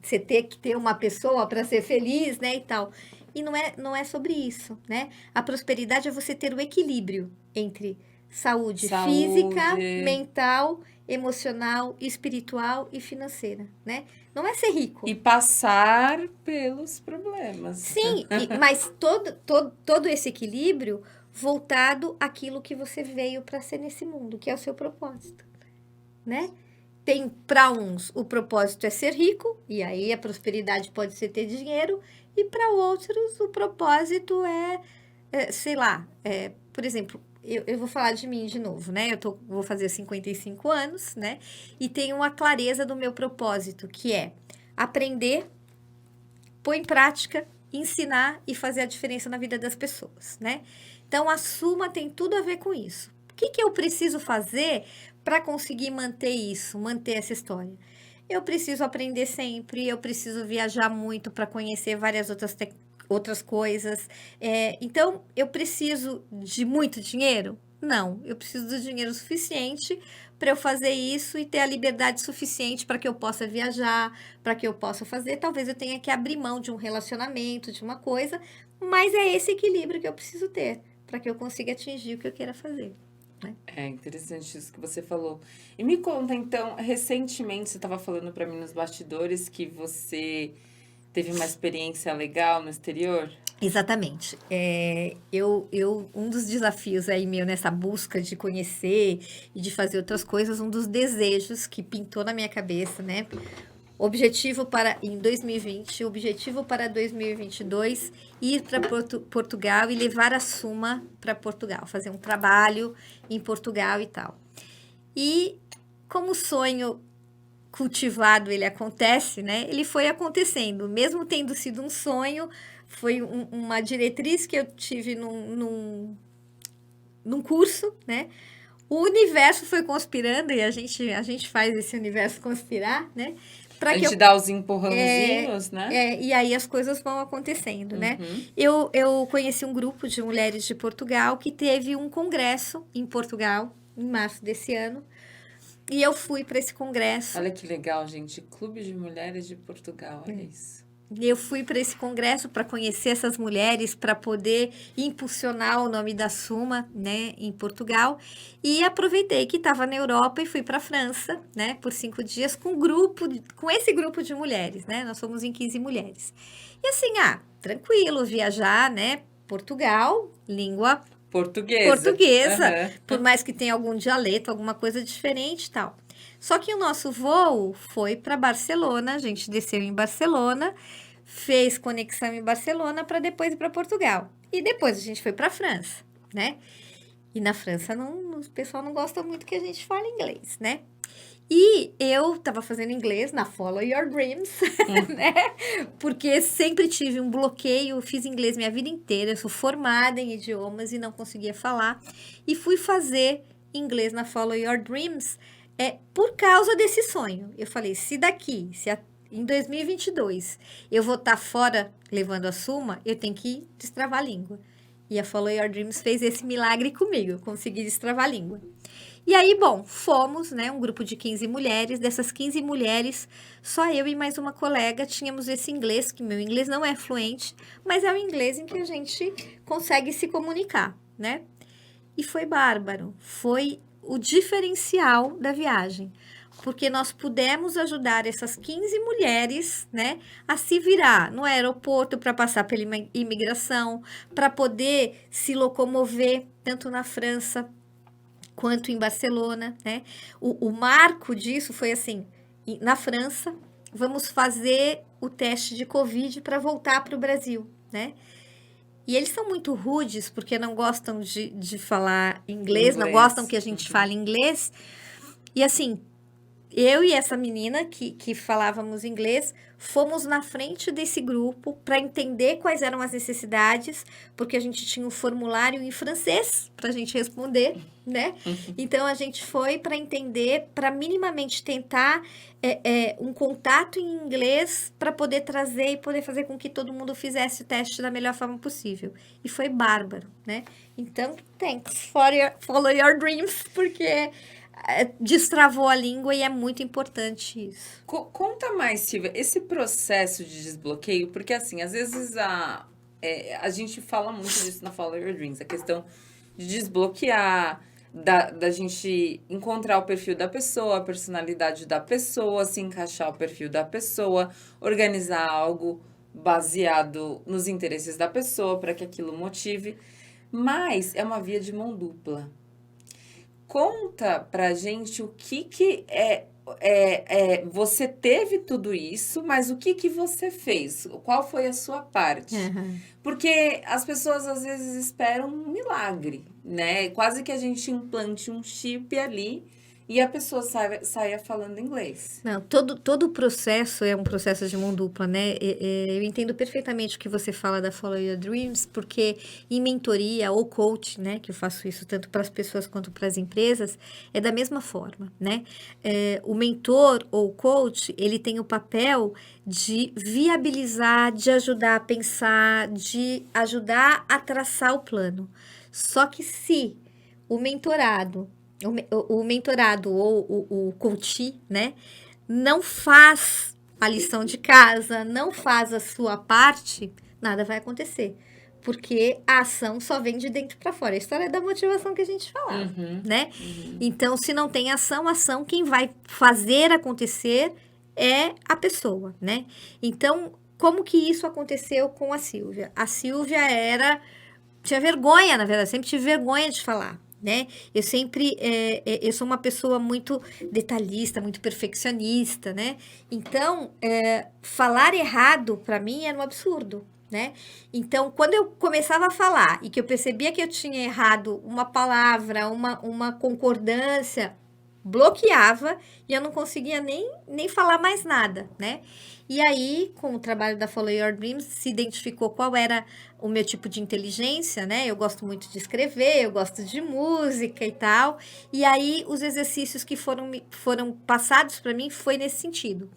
você ter que ter uma pessoa para ser feliz, né, e tal. E não é sobre isso, né? A prosperidade é você ter o equilíbrio entre saúde física, mental, emocional, espiritual e financeira, né? Não é ser rico. E passar pelos problemas. Sim, mas todo esse equilíbrio voltado àquilo que você veio para ser nesse mundo, que é o seu propósito, né? Tem para uns o propósito é ser rico, e aí a prosperidade pode ser ter dinheiro, e para outros o propósito sei lá, por exemplo, eu vou falar de mim de novo, né? Vou fazer 55 anos, né? E tenho uma clareza do meu propósito, que é aprender, pôr em prática, ensinar e fazer a diferença na vida das pessoas, né? Então, a Suma tem tudo a ver com isso. O que eu preciso fazer para conseguir manter isso, manter essa história? Eu preciso aprender sempre, eu preciso viajar muito para conhecer várias outras coisas. Então, eu preciso de muito dinheiro? Não, eu preciso do dinheiro suficiente para eu fazer isso e ter a liberdade suficiente para que eu possa viajar, para que eu possa fazer. Talvez eu tenha que abrir mão de um relacionamento, de uma coisa, mas é esse equilíbrio que eu preciso ter para que eu consiga atingir o que eu queira fazer. Né? É interessante isso que você falou. E me conta, então, recentemente você estava falando para mim nos bastidores que você teve uma experiência legal no exterior? Exatamente. Um dos desafios aí meu nessa busca de conhecer e de fazer outras coisas, um dos desejos que pintou na minha cabeça, né? Objetivo em 2020, objetivo para 2022, ir para Portugal e levar a Suma para Portugal, fazer um trabalho em Portugal e tal. E como o sonho cultivado ele acontece, né? Ele foi acontecendo, mesmo tendo sido um sonho, foi uma diretriz que eu tive num curso, né? O universo foi conspirando e a gente faz esse universo conspirar, né? A gente dá os empurrãozinhos, né? E aí as coisas vão acontecendo, né? Eu conheci um grupo de mulheres de Portugal que teve um congresso em Portugal, em março desse ano. E eu fui para esse congresso. Olha que legal, gente. Clube de Mulheres de Portugal, olha isso. eu fui para esse congresso para conhecer essas mulheres, para poder impulsionar o nome da Suma, né, em Portugal. E aproveitei que estava na Europa e fui para a França, né, por 5 dias com esse grupo de mulheres, né? Nós somos em 15 mulheres. E assim, tranquilo, viajar, né? Portugal, língua portuguesa, Aham. por mais que tenha algum dialeto, alguma coisa diferente e tal. Só que o nosso voo foi para Barcelona, a gente desceu em Barcelona, fez conexão em Barcelona para depois ir para Portugal. E depois a gente foi para França, né? E na França o pessoal não gosta muito que a gente fale inglês, né? E eu estava fazendo inglês na Follow Your Dreams, né? Porque sempre tive um bloqueio, fiz inglês minha vida inteira, eu sou formada em idiomas e não conseguia falar. E fui fazer inglês na Follow Your Dreams por causa desse sonho. Eu falei, em 2022 eu vou estar fora levando a Suma, eu tenho que destravar a língua. E a Follow Your Dreams fez esse milagre comigo, eu consegui destravar a língua. E aí, bom, fomos, né, um grupo de 15 mulheres. Dessas 15 mulheres, só eu e mais uma colega tínhamos esse inglês, que meu inglês não é fluente, mas é o inglês em que a gente consegue se comunicar, né? E foi bárbaro, foi o diferencial da viagem, porque nós pudemos ajudar essas 15 mulheres, né, a se virar no aeroporto para passar pela imigração, para poder se locomover tanto na França quanto em Barcelona, né? O marco disso foi assim, na França, vamos fazer o teste de Covid para voltar para o Brasil, né? E eles são muito rudes, porque não gostam de falar inglês, não gostam que a gente fale inglês. E assim, eu e essa menina que falávamos inglês, fomos na frente desse grupo para entender quais eram as necessidades, porque a gente tinha um formulário em francês para a gente responder, né? Então, a gente foi para entender, para minimamente tentar um contato em inglês para poder trazer e poder fazer com que todo mundo fizesse o teste da melhor forma possível. E foi bárbaro, né? Então, thanks for follow your dreams, porque destravou a língua e é muito importante isso. Conta mais, Silvia, esse processo de desbloqueio, porque assim, às vezes a gente fala muito disso na Follow Your Dreams, a questão de desbloquear, da gente encontrar o perfil da pessoa, a personalidade da pessoa, se encaixar o perfil da pessoa, organizar algo baseado nos interesses da pessoa para que aquilo motive, mas é uma via de mão dupla. Conta pra gente o que você teve tudo isso, mas o que você fez? Qual foi a sua parte? Porque as pessoas às vezes esperam um milagre, né? Quase que a gente implante um chip ali e a pessoa saia falando inglês. Não, todo o processo é um processo de mão dupla, né? Eu entendo perfeitamente o que você fala da Follow Your Dreams, porque em mentoria ou coach, né, que eu faço isso tanto para as pessoas quanto para as empresas, é da mesma forma, né? O mentor ou coach, ele tem o papel de viabilizar, de ajudar a pensar, de ajudar a traçar o plano. Só que se o mentorado ou o coach, né, não faz a lição de casa, não faz a sua parte, nada vai acontecer. Porque a ação só vem de dentro para fora. A história é da motivação que a gente falava, né? Então, se não tem ação, quem vai fazer acontecer é a pessoa, né? Então, como que isso aconteceu com a Silvia? A Silvia tinha vergonha, na verdade, sempre tive vergonha de falar, né? Eu sou uma pessoa muito detalhista, muito perfeccionista, né? Então, falar errado para mim era um absurdo, né? Então, quando eu começava a falar e que eu percebia que eu tinha errado uma palavra, uma concordância, bloqueava e eu não conseguia nem falar mais nada, né? E aí, com o trabalho da Follow Your Dreams, se identificou qual era o meu tipo de inteligência, né? Eu gosto muito de escrever, eu gosto de música e tal. E aí, os exercícios que foram passados para mim foi nesse sentido.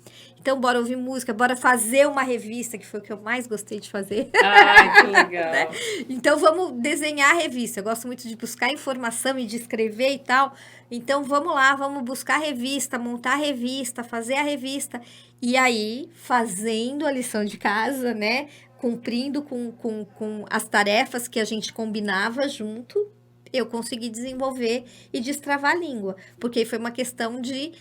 Então, bora ouvir música, bora fazer uma revista, que foi o que eu mais gostei de fazer. Ai, que legal. Então, vamos desenhar a revista. Eu gosto muito de buscar informação e de escrever e tal. Então, vamos lá, vamos buscar a revista, montar a revista, fazer a revista. E aí, fazendo a lição de casa, né? Cumprindo com as tarefas que a gente combinava junto, eu consegui desenvolver e destravar a língua. Porque foi uma questão de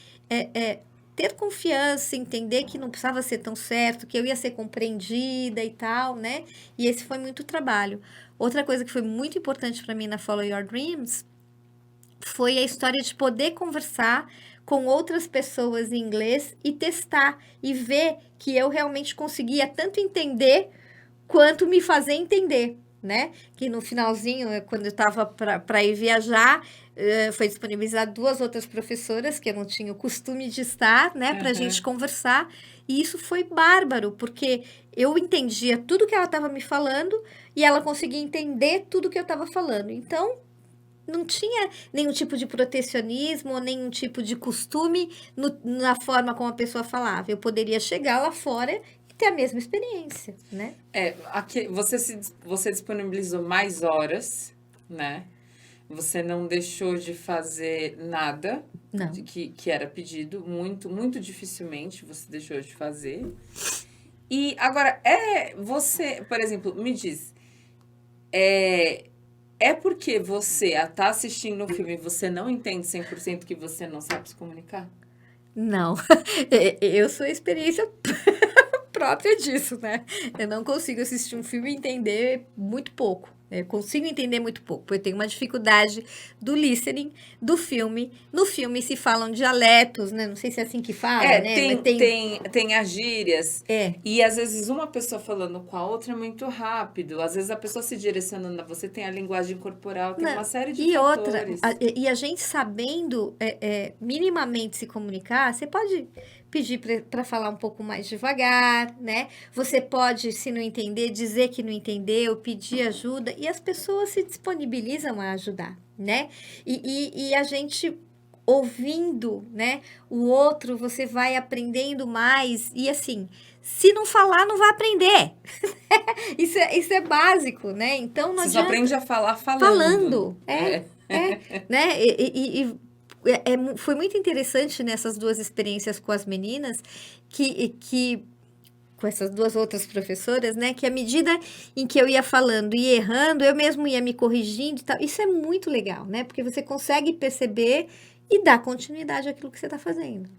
ter confiança, entender que não precisava ser tão certo, que eu ia ser compreendida e tal, né? E esse foi muito trabalho. Outra coisa que foi muito importante para mim na Follow Your Dreams foi a história de poder conversar com outras pessoas em inglês e testar e ver que eu realmente conseguia tanto entender quanto me fazer entender, né? Que no finalzinho, quando eu estava para ir viajar, foi disponibilizado 2 outras professoras que eu não tinha o costume de estar, né? Para a gente conversar. E isso foi bárbaro, porque eu entendia tudo que ela estava me falando e ela conseguia entender tudo que eu estava falando. Então, não tinha nenhum tipo de protecionismo ou nenhum tipo de costume na forma como a pessoa falava. Eu poderia chegar lá fora e ter a mesma experiência, né? Aqui, você disponibilizou mais horas, né? Você não deixou de fazer nada Não. que era pedido, muito, muito dificilmente você deixou de fazer. E agora, você, por exemplo, me diz, é porque você tá assistindo um filme e você não entende 100% que você não sabe se comunicar? Não. Eu sou a experiência própria disso, né? Eu não consigo assistir um filme e entender muito pouco. Eu consigo entender muito pouco, porque eu tenho uma dificuldade do listening do filme. No filme se falam dialetos, né? Não sei se é assim que fala, né? Mas Tem as gírias. É. E às vezes uma pessoa falando com a outra é muito rápido. Às vezes a pessoa se direcionando a você, tem a linguagem corporal, tem uma série de fatores. E a gente sabendo minimamente se comunicar, você pode pedir para falar um pouco mais devagar, né? Você pode, se não entender, dizer que não entendeu, pedir ajuda, e as pessoas se disponibilizam a ajudar, né? E a gente ouvindo, né, o outro, você vai aprendendo mais, e assim, se não falar, não vai aprender. Isso é básico, né? Então não Você adianta. só aprende a falar Falando. Né? Foi muito interessante nessas 2 experiências com as meninas, que com essas 2 outras professoras, né? Que à medida em que eu ia falando e errando, eu mesmo ia me corrigindo e tal. Isso é muito legal, né? Porque você consegue perceber e dar continuidade àquilo que você está fazendo.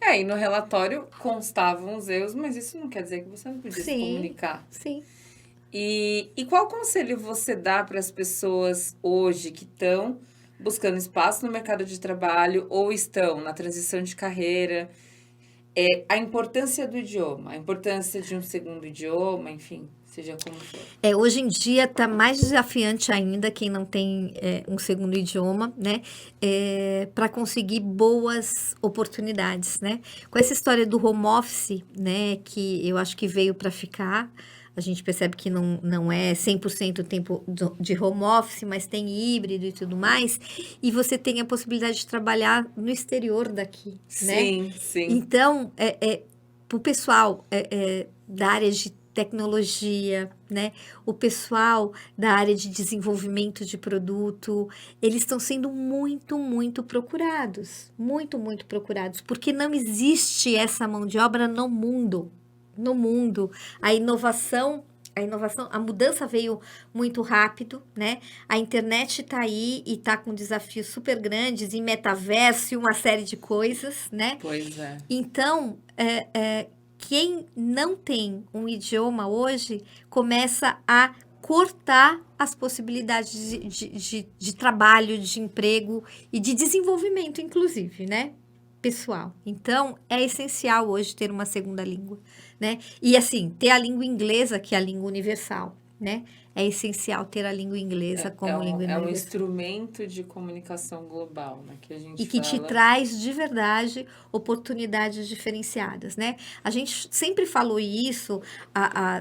E no relatório constavam os erros, mas isso não quer dizer que você não podia se comunicar. Sim. E qual conselho você dá para as pessoas hoje que estão buscando espaço no mercado de trabalho ou estão na transição de carreira? A importância do idioma, a importância de um segundo idioma, enfim, seja como for. Hoje em dia está mais desafiante ainda quem não tem um segundo idioma, né? Para conseguir boas oportunidades, né? Com essa história do home office, né? Que eu acho que veio para ficar. A gente percebe que não é 100% o tempo de home office, mas tem híbrido e tudo mais. E você tem a possibilidade de trabalhar no exterior daqui, né? Sim. Então, para o pessoal da área de tecnologia, né? O pessoal da área de desenvolvimento de produto, eles estão sendo muito, muito procurados. Muito, muito procurados. Porque não existe essa mão de obra no mundo. No mundo, a mudança veio muito rápido, né? A internet está aí e está com desafios super grandes em metaverso e uma série de coisas, né? Pois é. Então, quem não tem um idioma hoje começa a cortar as possibilidades de trabalho, de emprego e de desenvolvimento, inclusive, né? Pessoal. Então, é essencial hoje ter uma segunda língua, né? E assim, ter a língua inglesa, que é a língua universal, né? É essencial ter a língua inglesa como língua universal. É um instrumento de comunicação global, né? Que a gente E que te traz, de verdade, oportunidades diferenciadas, né? A gente sempre falou isso,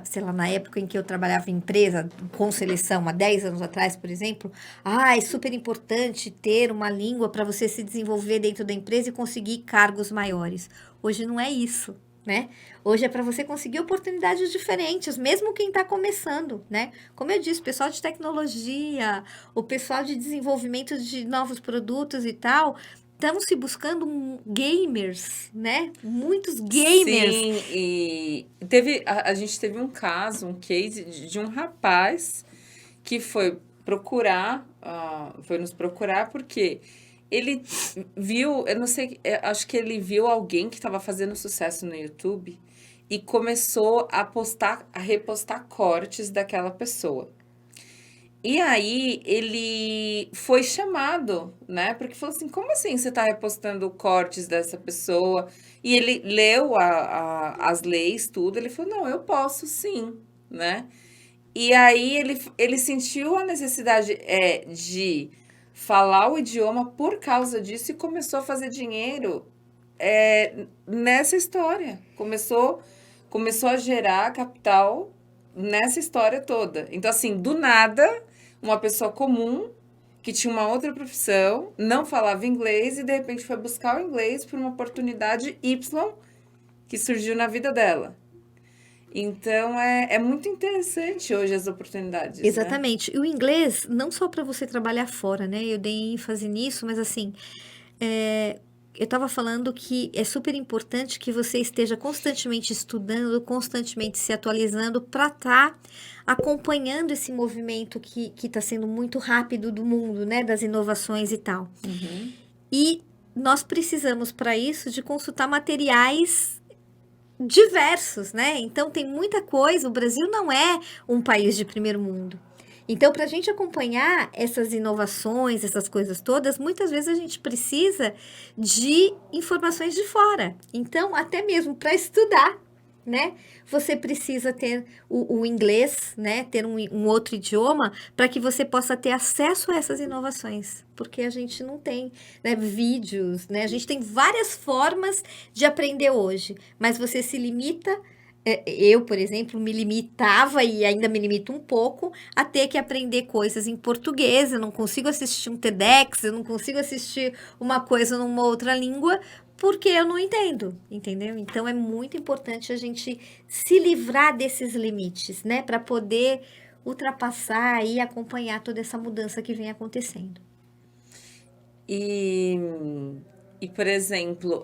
sei lá, na época em que eu trabalhava em empresa, com seleção, há 10 anos atrás, por exemplo. É super importante ter uma língua para você se desenvolver dentro da empresa e conseguir cargos maiores. Hoje não é isso, né? Hoje é para você conseguir oportunidades diferentes, mesmo quem está começando, né? Como eu disse, o pessoal de tecnologia, o pessoal de desenvolvimento de novos produtos e tal, estão se buscando gamers, né? Muitos gamers. Sim, e a gente teve um caso, um case de um rapaz que foi nos procurar porque ele viu, eu não sei, acho que ele viu alguém que estava fazendo sucesso no YouTube e começou a repostar cortes daquela pessoa. E aí ele foi chamado, né? Porque falou assim, como assim você está repostando cortes dessa pessoa? E ele leu as leis, tudo, ele falou, não, eu posso sim, né? E aí ele sentiu a necessidade de falar o idioma por causa disso e começou a fazer dinheiro nessa história. Começou a gerar capital nessa história toda. Então, assim, do nada, uma pessoa comum que tinha uma outra profissão, não falava inglês e de repente foi buscar o inglês por uma oportunidade Y que surgiu na vida dela. Então é muito interessante hoje as oportunidades, né? Exatamente. E o inglês, não só para você trabalhar fora, né? Eu dei ênfase nisso, mas assim, eu estava falando que é super importante que você esteja constantemente estudando, constantemente se atualizando para estar acompanhando esse movimento que está sendo muito rápido do mundo, né? Das inovações e tal. Uhum. E nós precisamos, para isso, de consultar materiais diversos, né? Então, tem muita coisa. O Brasil não é um país de primeiro mundo. Então, para a gente acompanhar essas inovações, essas coisas todas, muitas vezes a gente precisa de informações de fora. Então, até mesmo para estudar, né? Você precisa ter o inglês, né? Ter um outro idioma para que você possa ter acesso a essas inovações. Porque a gente não tem, né, vídeos, né? A gente tem várias formas de aprender hoje, mas você se limita. Eu, por exemplo, me limitava e ainda me limito um pouco a ter que aprender coisas em português. Eu não consigo assistir um TEDx, eu não consigo assistir uma coisa numa outra língua porque eu não entendo, entendeu? Então é muito importante a gente se livrar desses limites, né, para poder ultrapassar e acompanhar toda essa mudança que vem acontecendo. E, por exemplo,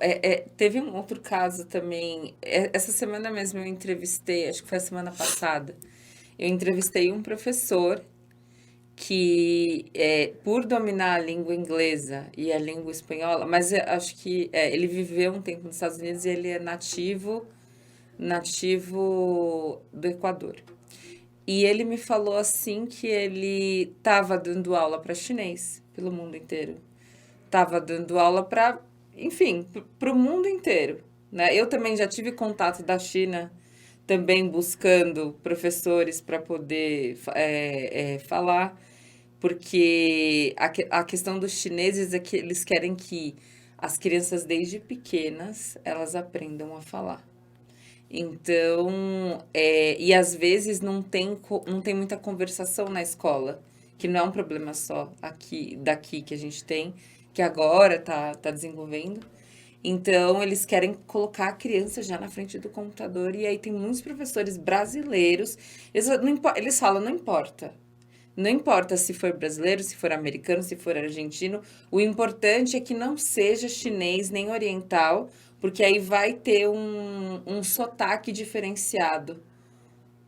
teve um outro caso também. Essa semana mesmo eu entrevistei, acho que foi a semana passada, eu entrevistei um professor que, por dominar a língua inglesa e a língua espanhola, mas eu acho que ele viveu um tempo nos Estados Unidos e ele é nativo do Equador. E ele me falou assim que ele estava dando aula para chinês pelo mundo inteiro. Estava dando aula para, enfim, para o mundo inteiro, né? Eu também já tive contato da China, também buscando professores para poder falar, porque a questão dos chineses é que eles querem que as crianças desde pequenas elas aprendam a falar. Então, e às vezes não tem muita conversação na escola, que não é um problema só daqui que a gente tem, que agora tá desenvolvendo. Então, eles querem colocar a criança já na frente do computador, e aí tem muitos professores brasileiros, eles falam, não importa. Não importa se for brasileiro, se for americano, se for argentino, o importante é que não seja chinês nem oriental, porque aí vai ter um sotaque diferenciado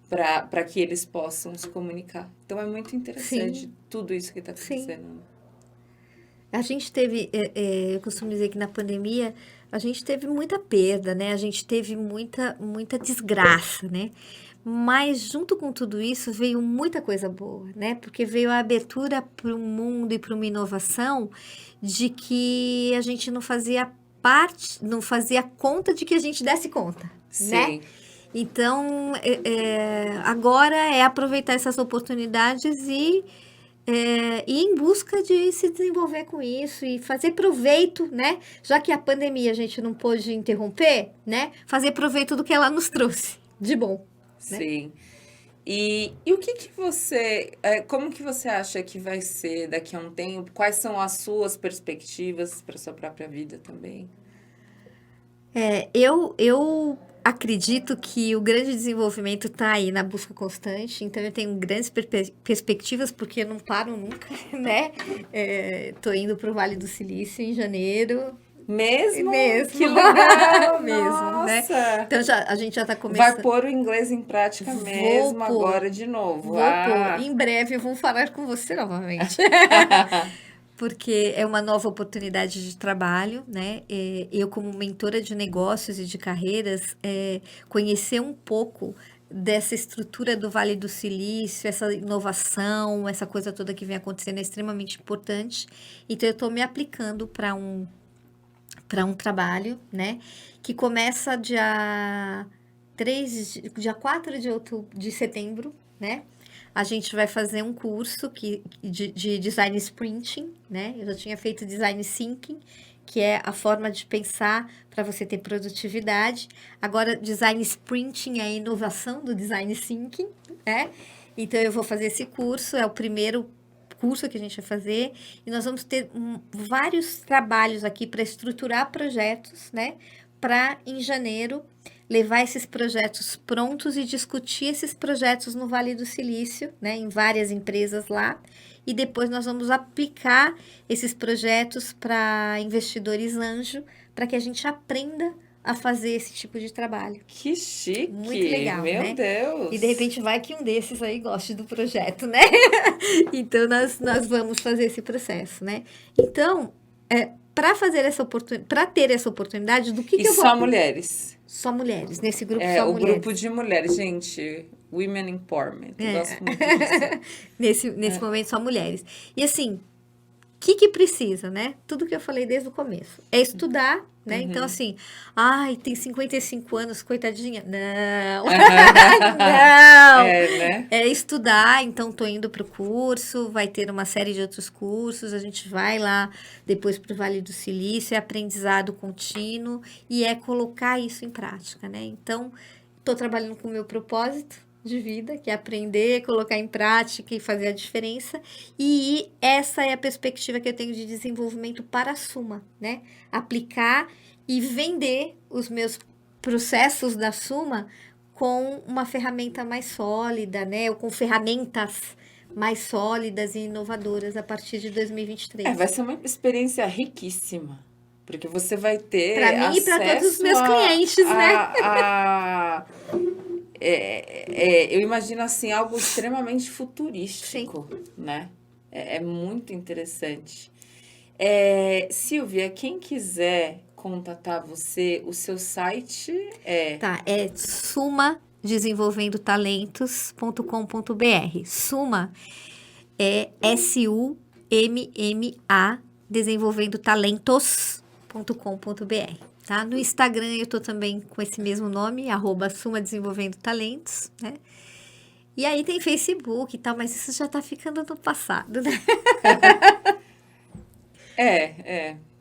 para que eles possam se comunicar. Então é muito interessante Sim, tudo isso que está sim. acontecendo. A gente teve, eu costumo dizer que na pandemia a gente teve muita perda, né? A gente teve muita desgraça, né? Mas junto com tudo isso veio muita coisa boa, né? Porque veio a abertura para um mundo e para uma inovação de que a gente não fazia parte, não fazia conta de que a gente desse conta, né? Sim. Então, agora é aproveitar essas oportunidades e ir em busca de se desenvolver com isso e fazer proveito, né? Já que a pandemia a gente não pôde interromper, né? Fazer proveito do que ela nos trouxe de bom, né? Sim. E o que que como que você acha que vai ser daqui a um tempo? Quais são as suas perspectivas para sua própria vida também? Eu acredito que o grande desenvolvimento está aí na busca constante, então eu tenho grandes perspectivas, porque eu não paro nunca, né? Tô indo para o Vale do Silício em janeiro. Mesmo? Mesmo. Que legal! Mesmo, Nossa! Né? Então a gente já está Vai começando. pôr o inglês em prática mesmo agora de novo. Vou pôr. Em breve eu vou falar com você novamente. Porque é uma nova oportunidade de trabalho, né? Eu, como mentora de negócios e de carreiras, conhecer um pouco dessa estrutura do Vale do Silício, essa inovação, essa coisa toda que vem acontecendo é extremamente importante. Então, eu estou me aplicando para um trabalho, né? Que começa dia 4 de setembro, né? A gente vai fazer um curso de design sprinting, né? Eu já tinha feito design thinking, que é a forma de pensar para você ter produtividade. Agora, design sprinting é a inovação do design thinking, né? Então, eu vou fazer esse curso, é o primeiro curso que a gente vai fazer, e nós vamos ter vários trabalhos aqui para estruturar projetos, né? Para, em janeiro, levar esses projetos prontos e discutir esses projetos no Vale do Silício, né, em várias empresas lá, e depois nós vamos aplicar esses projetos para investidores anjo, para que a gente aprenda a fazer esse tipo de trabalho. Que chique! Muito legal, meu né? Deus! E de repente vai que um desses aí goste do projeto, né? Então nós vamos fazer esse processo, né? Então, para ter essa oportunidade, do que eu vou... só mulheres? Só mulheres, nesse grupo só o mulheres. Grupo de mulheres, gente, Women Empowerment, eu gosto muito disso. nesse momento só mulheres. E assim, o que precisa, né? Tudo que eu falei desde o começo. É estudar, né? Então assim, tem 55 anos, coitadinha. Não! Não! Né? É estudar, então tô indo pro curso, vai ter uma série de outros cursos, a gente vai lá depois pro Vale do Silício, é aprendizado contínuo e é colocar isso em prática, né? Então, tô trabalhando com o meu propósito de vida, que é aprender, colocar em prática e fazer a diferença. E essa é a perspectiva que eu tenho de desenvolvimento para a Suma, né? Aplicar e vender os meus processos da Suma com uma ferramenta mais sólida, né? Ou com ferramentas mais sólidas e inovadoras a partir de 2023. Vai ser uma experiência riquíssima. Porque você vai ter para mim e para todos os meus clientes, né? Eu imagino assim algo extremamente futurístico, Sim. Né? É muito interessante. Silvia, quem quiser contatar você, o seu site é... Tá, é sumadesenvolvendotalentos.com.br. Suma é SUMMA, desenvolvendotalentos.com.br. Tá? No Instagram eu tô também com esse mesmo nome, @sumadesenvolvendotalentos, né? E aí tem Facebook e tal, mas isso já tá ficando no passado, né?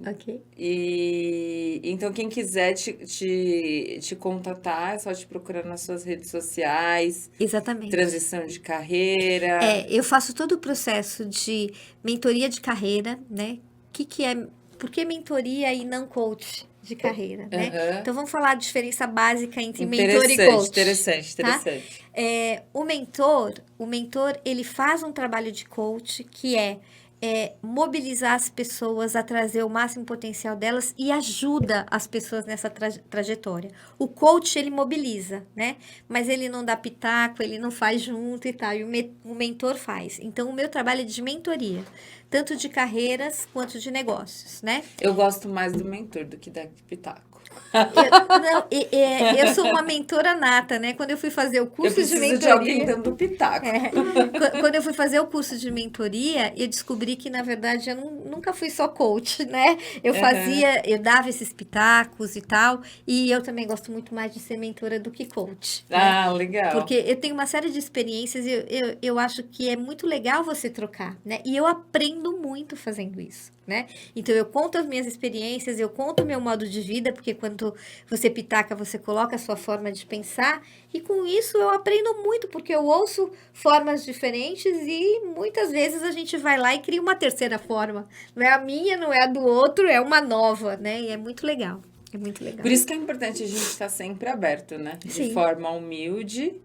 Ok. E então quem quiser te contatar, é só te procurar nas suas redes sociais. Exatamente. Transição de carreira. Eu faço todo o processo de mentoria de carreira, né? Por que mentoria e não coach de carreira, né? Então, vamos falar a diferença básica entre mentor e coach. Interessante. Tá? O mentor, ele faz um trabalho de coach que é mobilizar as pessoas a trazer o máximo potencial delas e ajuda as pessoas nessa trajetória. O coach, ele mobiliza, né? Mas ele não dá pitaco, ele não faz junto e tal, e o mentor faz. Então, o meu trabalho é de mentoria, tanto de carreiras quanto de negócios, né? Eu gosto mais do mentor do que da pitaco. Eu sou uma mentora nata, né? Quando eu fui fazer o curso de mentoria... de alguém dando pitaco. Quando eu fui fazer o curso de mentoria, eu descobri que, na verdade, eu nunca fui só coach, né? Eu dava esses pitacos e tal, e eu também gosto muito mais de ser mentora do que coach. Né? Legal. Porque eu tenho uma série de experiências e eu acho que é muito legal você trocar, né? E eu aprendo muito fazendo isso, né? Então, eu conto as minhas experiências, eu conto o meu modo de vida, porque quando você pitaca, você coloca a sua forma de pensar, e com isso eu aprendo muito, porque eu ouço formas diferentes e muitas vezes a gente vai lá e cria uma terceira forma. Não é a minha, não é a do outro, é uma nova, né? E é muito legal. É muito legal. Por isso que é importante a gente estar sempre aberto, né? De Sim. forma humilde.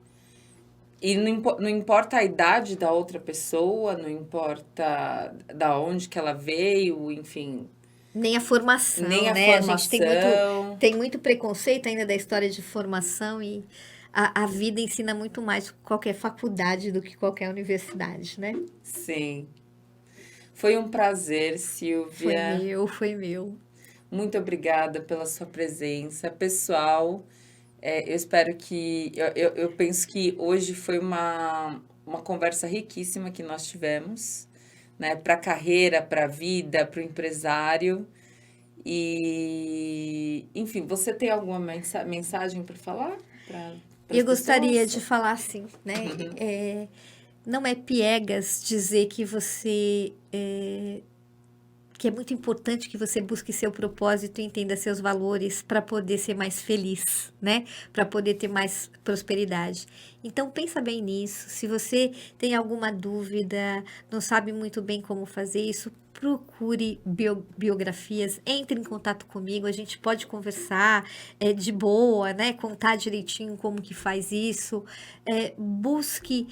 E não importa a idade da outra pessoa, não importa da onde que ela veio, enfim, Nem a formação, nem a né? A gente formação. tem muito preconceito ainda da história de formação e a vida ensina muito mais qualquer faculdade do que qualquer universidade, né? Sim. Foi um prazer, Foi Silvia. meu, foi meu. Muito obrigada pela sua presença. Pessoal, eu espero que. Eu penso que hoje foi uma conversa riquíssima que nós tivemos, né? Para a carreira, para a vida, para o empresário. E, enfim, você tem alguma mensagem para falar para as Eu gostaria pessoas? de falar assim, né? Não é piegas dizer que que é muito importante que você busque seu propósito e entenda seus valores para poder ser mais feliz, né? Para poder ter mais prosperidade. Então pensa bem nisso. Se você tem alguma dúvida, não sabe muito bem como fazer isso, procure biografias, entre em contato comigo, a gente pode conversar de boa, né? Contar direitinho como que faz isso. Busque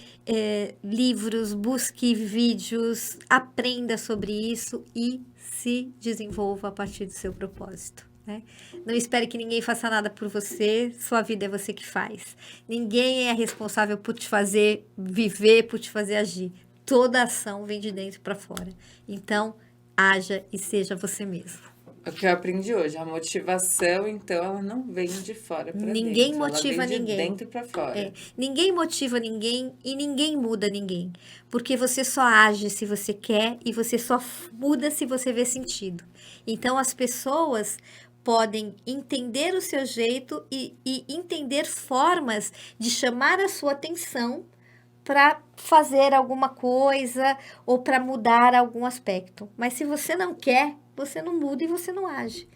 livros, busque vídeos, aprenda sobre isso e se desenvolva a partir do seu propósito. Né? Não espere que ninguém faça nada por você, sua vida é você que faz. Ninguém é responsável por te fazer viver, por te fazer agir. Toda ação vem de dentro para fora. Então, haja e seja você mesmo. O que eu aprendi hoje, a motivação, então, ela não vem de fora para Ninguém dentro, motiva ela vem de ninguém. dentro para fora. Ninguém motiva ninguém e ninguém muda ninguém. Porque você só age se você quer e você só muda se você vê sentido. Então, as pessoas podem entender o seu jeito e entender formas de chamar a sua atenção para fazer alguma coisa ou para mudar algum aspecto. Mas se você não quer, você não muda e você não age.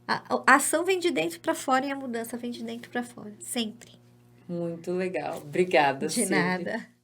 A ação vem de dentro para fora e a mudança vem de dentro para fora. Sempre. Muito legal. Obrigada, De Silvia. nada.